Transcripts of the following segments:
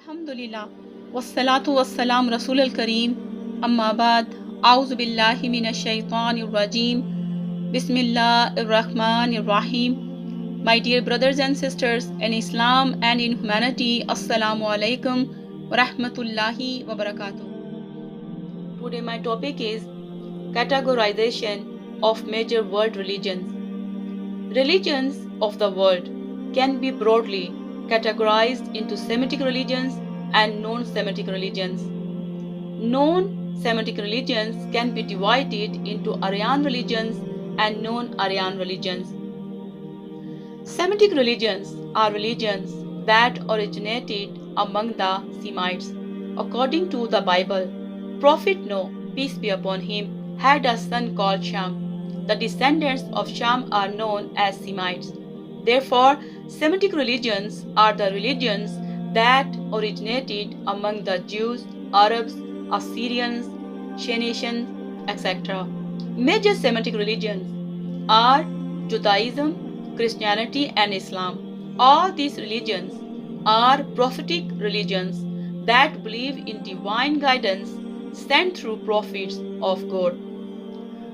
अल्हम्दुलिल्लाह वस्सलातु वस्सलाम रसूलुल करीम अम्मा बाद आउज़ु बिल्लाहि मिनश शैतानिर रजीम बिस्मिल्लाहिर रहमानिर रहीम. My dear brothers and sisters in Islam and in humanity, Assalamu alaikum wa rahmatullahi wa barakatuh. Today my topic is categorization of major world religions. Religions of the world can be broadly categorized into Semitic religions and non-Semitic religions. Non-Semitic religions can be divided into Aryan religions and non-Aryan religions. Semitic religions are religions that originated among the Semites. According to the Bible, Prophet Noah, peace be upon him, had a son called Shem. The descendants of Shem are known as Semites. Therefore, Semitic religions are the religions that originated among the Jews, Arabs, Assyrians, Phoenicians, etc. Major Semitic religions are Judaism, Christianity, and Islam. All these religions are prophetic religions that believe in divine guidance sent through prophets of God.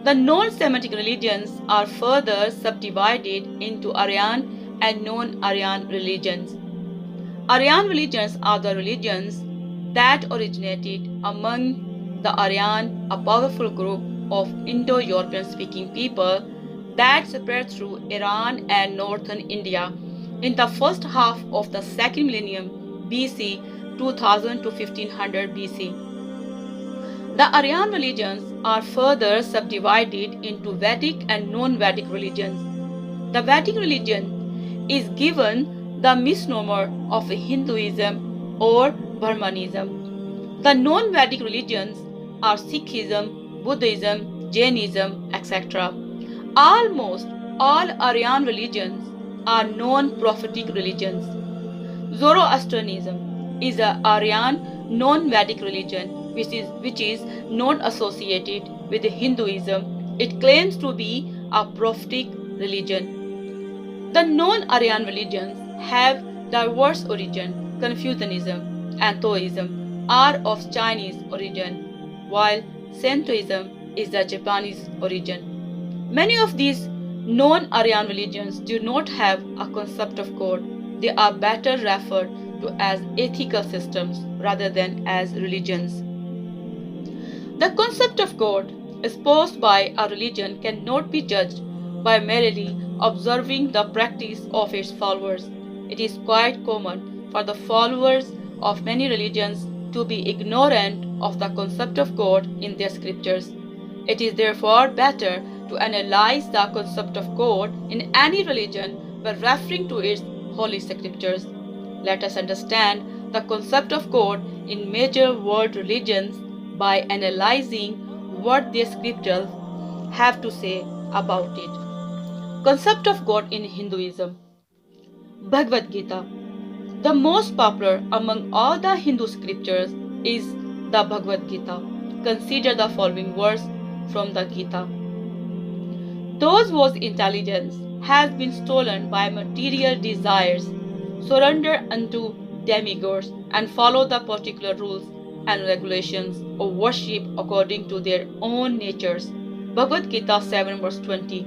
The non-Semitic religions are further subdivided into Aryan and non-Aryan religions. Aryan religions are the religions that originated among the Aryan, a powerful group of Indo-European speaking people that spread through Iran and northern India in the first half of the second millennium BC, 2000 to 1500 BC. The Aryan religions are further subdivided into Vedic and non-Vedic religions. The Vedic religion is given the misnomer of Hinduism or Brahmanism. The non-Vedic religions are Sikhism, Buddhism, Jainism, etc. Almost all Aryan religions are non-prophetic religions. Zoroastrianism is an Aryan non-Vedic religion which is not associated with Hinduism. It claims to be a prophetic religion. The non-Aryan religions have diverse origin. Confucianism and Taoism are of Chinese origin, while Shintoism is the Japanese origin. Many of these non-Aryan religions do not have a concept of God. They are better referred to as ethical systems rather than as religions. The concept of God espoused by a religion cannot be judged by merely observing the practice of its followers. It is quite common for the followers of many religions to be ignorant of the concept of God in their scriptures. It is therefore better to analyze the concept of God in any religion by referring to its holy scriptures. Let us understand the concept of God in major world religions by analyzing what their scriptures have to say about it. Concept of God in Hinduism. Bhagavad Gita. The most popular among all the Hindu scriptures is the Bhagavad Gita. Consider the following verse from the Gita. Those whose intelligence has been stolen by material desires surrender unto demigods and follow the particular rules and regulations of worship according to their own natures. Bhagavad Gita 7 verse 20.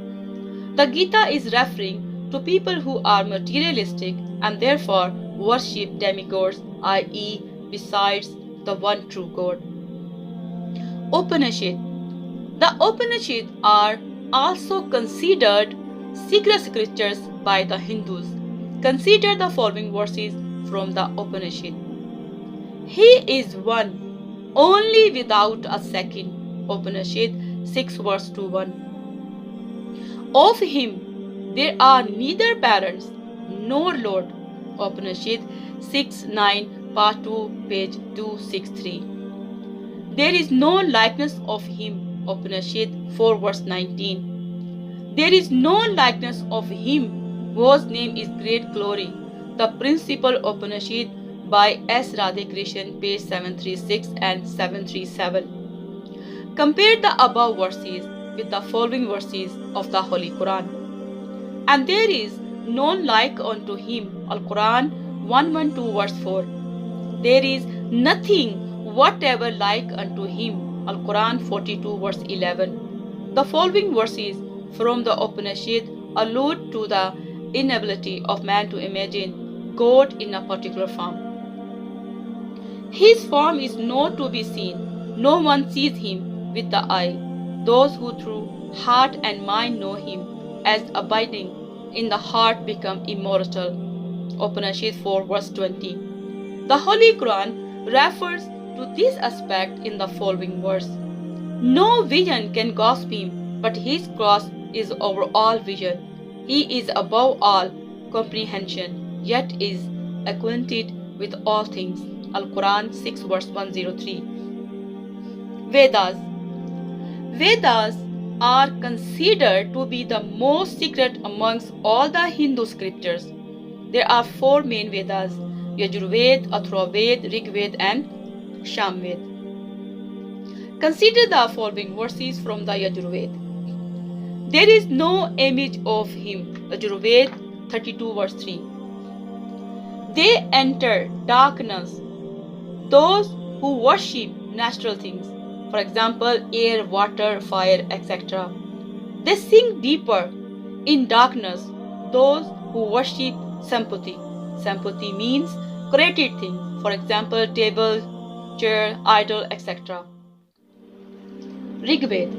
The Gita is referring to people who are materialistic and therefore worship demigods, i.e., besides the one true God. Upanishad. The Upanishads are also considered secret scriptures by the Hindus. Consider the following verses from the Upanishad. He is one, only without a second. Upanishad 6 verse 21. Of him there are neither parents nor lord. Upanishad 6:9 part 2 page 263. There is no likeness of him. Upanishad 4 verse 19. There is no likeness of him whose name is great glory. The principal Upanishad by S. Radhakrishnan, page 736 and 737. Compare the above verses with the following verses of the Holy Quran. And there is none like unto him. Al-Quran 112 verse 4. there is nothing whatever like unto him. Al-Quran 42 verse 11. The following verses from the Upanishad allude to the inability of man to imagine God in a particular form. His form is not to be seen. No one sees him with the eye. Those who through heart and mind know him as abiding in the heart become immortal. Upanishad 4 verse 20. The Holy Quran refers to this aspect in the following verse. No vision can grasp him, but his grasp is over all vision. He is above all comprehension, yet is acquainted with all things. Al-Quran 6 verse 103. Vedas. Vedas are considered to be the most secret amongst all the Hindu scriptures. There are 4 main Vedas: Yajurved, Atharvaved, Rigved and Samved. Consider the following verses from the Yajurved. There is no image of him. Yajurved 32 verse 3. They enter darkness, those who worship natural things, for example, air, water, fire, etc. They sink deeper in darkness, those who worship Sampati. Sampati means created things, for example, table, chair, idol, etc. Rigved.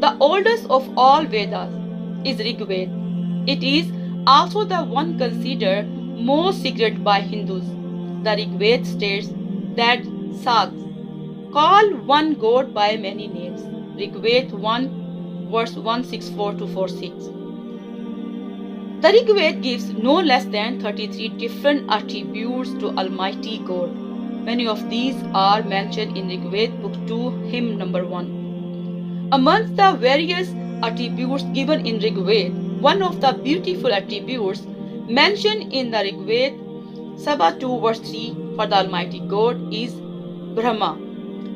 The oldest of all Vedas is Rigved. It is also the one considered most secret by Hindus. The Rigved states that Sags call one god by many names. Rigved 1 verse 164 to 46. The Rigved gives no less than 33 different attributes to Almighty God. Many of these are mentioned in Rigved book 2, hymn number 1. Amongst the various attributes given in Rigved, one of the beautiful attributes mentioned in the Rigved Sabha 2 verse 3 for the Almighty God is Brahma.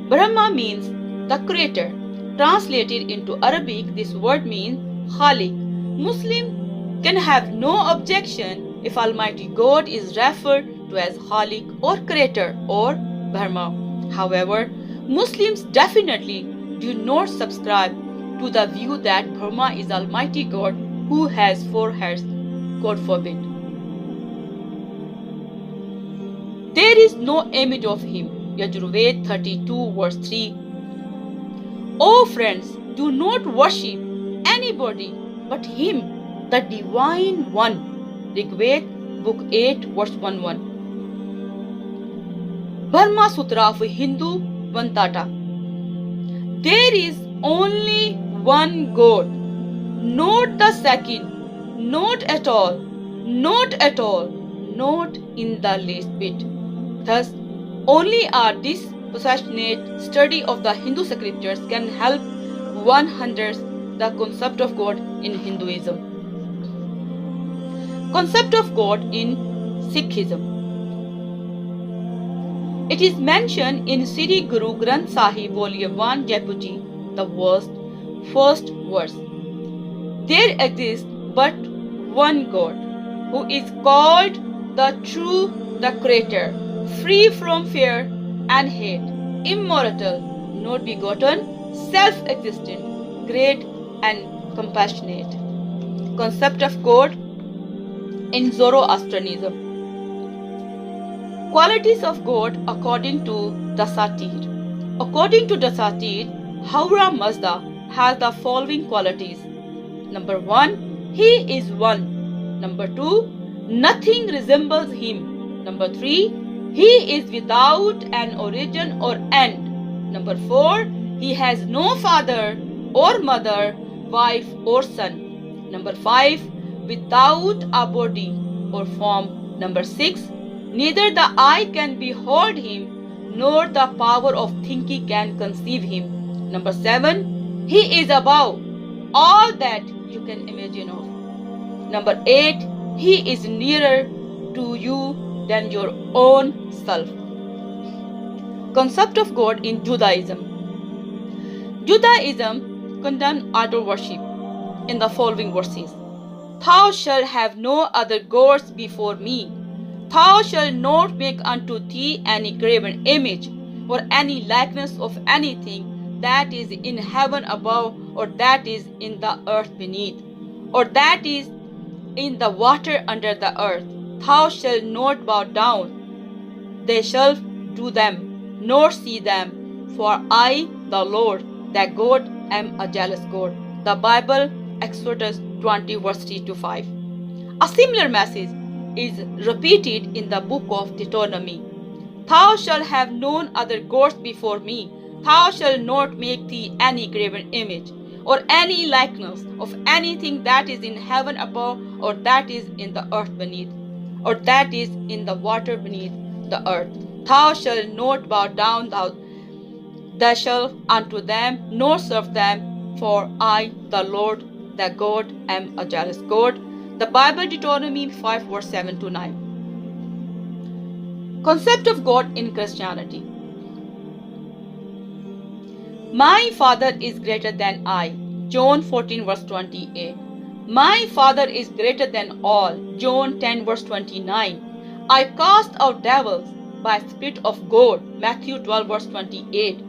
Brahma means the creator. Translated into Arabic, this word means Khalik. Muslim can have no objection if Almighty God is referred to as Khalik or creator or Brahma. However, Muslims definitely do not subscribe to the view that Brahma is Almighty God who has 4 heads. God forbid. There is no image of him. Yajurved 32 verse 3. O friends, do not worship anybody but him, the Divine One. Rigved book 8 verse 11. Brahma Sutra of Hindu Vantata. There is only one God, not the second, not at all, not at all, not in the least bit. Thus, only a dispassionate study of the Hindu scriptures can help one understand the concept of God in Hinduism. Concept of God in Sikhism. It is mentioned in Sri Guru Granth Sahib Volume 1 Jaipuji, the first verse. There exists but one God, who is called the True, the Creator, free from fear and hate, immortal, not begotten, self-existent, great and compassionate. Concept of God in Zoroastrianism. Qualities of God according to Dasatir. According to Dasatir, Howrah Mazda has the following qualities. Number 1, he is one. Number 2, nothing resembles him. Number 3, he is without an origin or end. Number 4, he has no father or mother, wife or son. Number 5, without a body or form. Number 6, neither the eye can behold him, nor the power of thinking can conceive him. Number 7, he is above all that you can imagine of. Number 8, he is nearer to you than your own self. Concept of God in Judaism. Judaism condemns idol worship in the following verses. Thou shalt have no other gods before me. Thou shalt not make unto thee any graven image, or any likeness of anything that is in heaven above, or that is in the earth beneath, or that is in the water under the earth. Thou shalt not bow down, they shall do them, nor see them, for I, the Lord, thy God, am a jealous God. The Bible, Exodus 20, verse 3 to 5. A similar message is repeated in the book of Deuteronomy. Thou shalt have none other gods before me. Thou shalt not make thee any graven image, or any likeness of anything that is in heaven above, or that is in the earth beneath, or that is in the water beneath the earth. Thou shalt not bow down thou shalt unto them, nor serve them, for I, the Lord, thy God, am a jealous God. The Bible, Deuteronomy 5, verse 7 to 9. Concept of God in Christianity. My Father is greater than I. John 14, verse 28. My Father is greater than all. John 10, verse 29. I cast out devils by Spirit of God. Matthew 12, verse 28.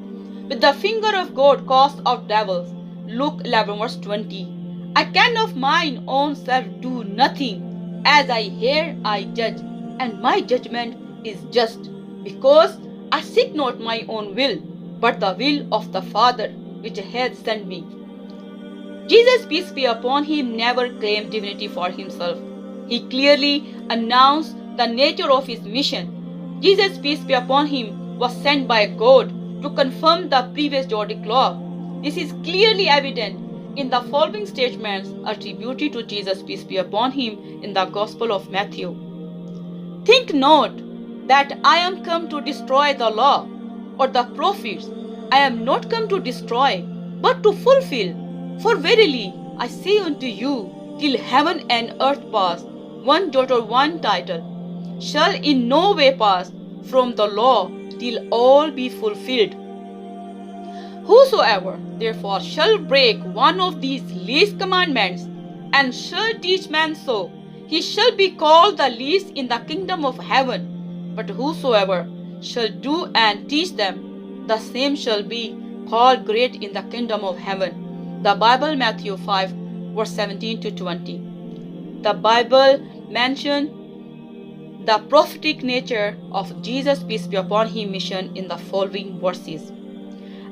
With the finger of God cast out devils. Luke 11, verse 20. I can of mine own self do nothing. As I hear, I judge, and my judgment is just, because I seek not my own will, but the will of the Father which hath sent me. Jesus, peace be upon him, never claimed divinity for himself. He clearly announced the nature of his mission. Jesus, peace be upon him, was sent by God to confirm the previous Judaic law. This is clearly evident in the following statements attributed to Jesus, peace be upon him, in the Gospel of Matthew. Think not that I am come to destroy the law or the prophets. I am not come to destroy, but to fulfill. For verily I say unto you, till heaven and earth pass, one jot or one tittle shall in no way pass from the law till all be fulfilled. Whosoever therefore shall break one of these least commandments, and shall teach men so, he shall be called the least in the kingdom of heaven. But whosoever shall do and teach them, the same shall be called great in the kingdom of heaven. The Bible, Matthew 5, verse 17 to 20. The Bible mentions the prophetic nature of Jesus, peace be upon him, mission in the following verses.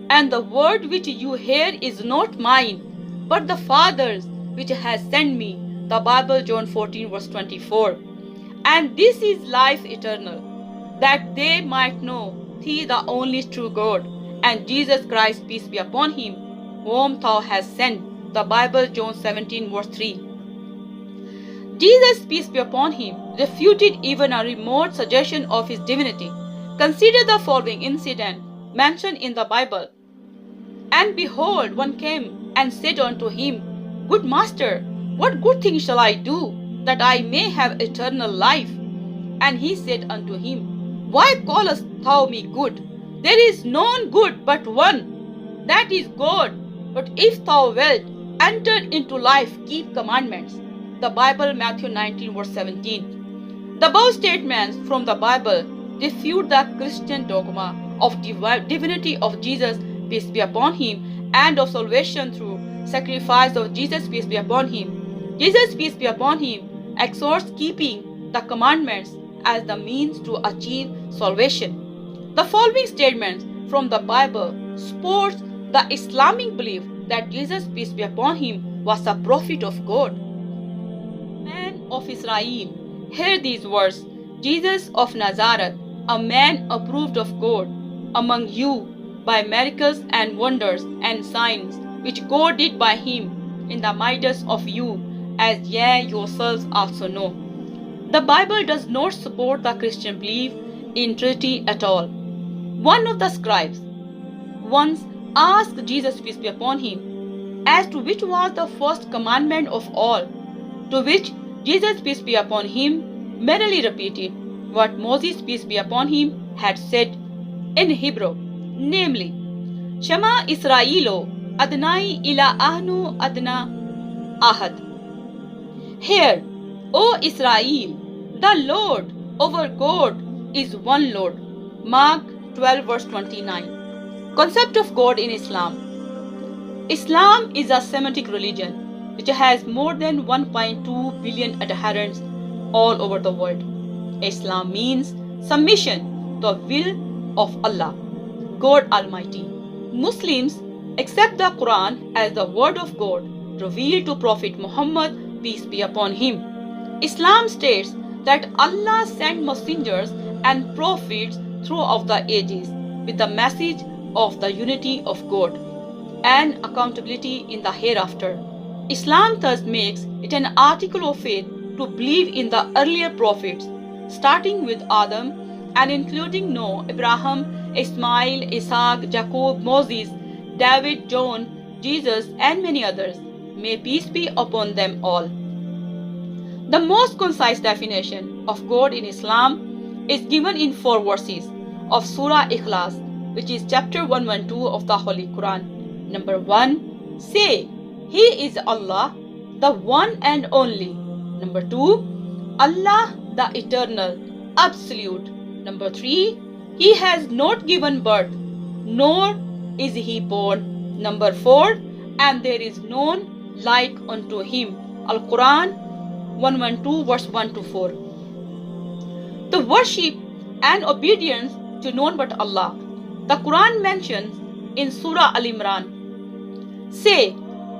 And the word which you hear is not mine, but the Father's which has sent me. The Bible, John 14, verse 24. And this is life eternal, that they might know thee, the only true God, and Jesus Christ, peace be upon him, whom thou hast sent. The Bible, John 17, verse 3. Jesus, peace be upon him, refuted even a remote suggestion of his divinity. Consider the following incident mentioned in the Bible. And behold, one came and said unto him, Good master, what good thing shall I do, that I may have eternal life? And he said unto him, Why callest thou me good? There is none good but one, that is God. But if thou wilt enter into life, keep commandments. The Bible, Matthew 19, verse 17. The above statements from the Bible refute the Christian dogma of divinity of Jesus, peace be upon him, and of salvation through sacrifice of Jesus, peace be upon him. Jesus, peace be upon him, exhorts keeping the commandments as the means to achieve salvation. The following statements from the Bible supports the Islamic belief that Jesus, peace be upon him, was a prophet of God. Man of Israel, hear these words. Jesus of Nazareth, a man approved of God among you by miracles and wonders and signs which God did by him in the midst of you, as ye yourselves also know. The Bible does not support the Christian belief in Trinity at all. One of the scribes once asked Jesus, peace be upon him, as to which was the first commandment of all, to which Jesus, peace be upon him, merely repeated what Moses, peace be upon him, had said in Hebrew, namely, Shema Israelo, Adonai Ilahanu Adonai Ahad. Hear, O Israel, the Lord, Our God is one Lord. Mark 12 verse 29. Concept of God in Islam. Islam is a Semitic religion which has more than 1.2 billion adherents all over the world. Islam means submission to the will of Allah, God Almighty. Muslims accept the Quran as the word of God revealed to Prophet Muhammad, peace be upon him. Islam states that Allah sent messengers and prophets throughout the ages with the message of the unity of God and accountability in the hereafter. Islam thus makes it an article of faith to believe in the earlier prophets, starting with Adam and including Noah, Abraham, Ismail, Isaac, Jacob, Moses, David, John, Jesus, and many others. May peace be upon them all. The most concise definition of God in Islam is given in 4 verses of Surah Ikhlas, which is chapter 112 of the Holy Quran. Number 1, say, He is Allah, the one and only. Number 2, Allah, the eternal, absolute. Number 3, He has not given birth, nor is He born. Number 4, and there is none like unto Him. Al-Quran 112 verse 1 to 4. The worship and obedience to none but Allah. The Quran mentions in Surah Al-Imran, say,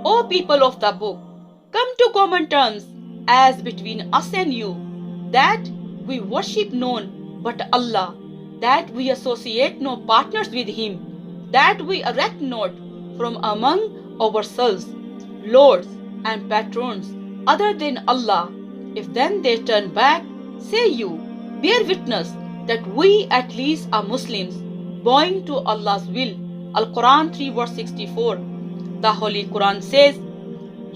O people of the book, come to common terms as between us and you, that we worship none but Allah, that we associate no partners with Him, that we erect not from among ourselves lords and patrons other than Allah. If then they turn back, say you, bear witness that we at least are Muslims, bowing to Allah's will. Al-Quran 3 verse 64. The Holy Quran says,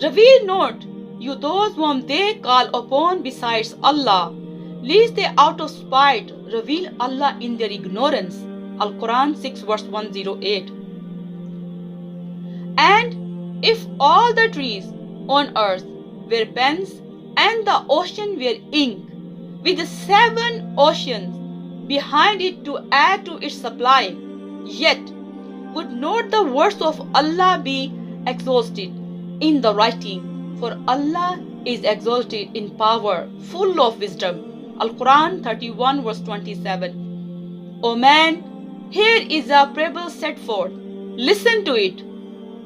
reveal not you those whom they call upon besides Allah, lest they out of spite reveal Allah in their ignorance. Al-Quran 6 verse 108. And if all the trees on earth were pens and the ocean were ink, with the 7 oceans behind it to add to its supply, yet would not the words of Allah be exhausted in the writing, for Allah is exalted in power, full of wisdom. Al-Quran 31 verse 27. O man, here is a parable set forth. Listen to it.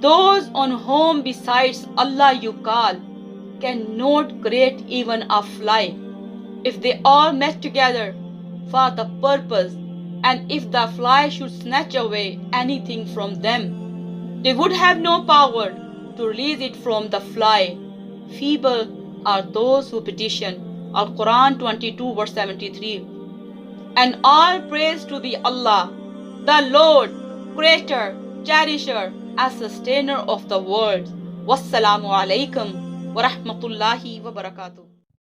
Those on whom besides Allah you call cannot create even a fly, if they all met together for the purpose, and if the fly should snatch away anything from them, they would have no power to release it from the fly. Feeble are those who petition. Al-Quran 22 verse 73. And all praise to the Allah, the Lord, Creator, Cherisher, and Sustainer of the world. Wassalamu alaikum wa rahmatullahi wa barakatuh.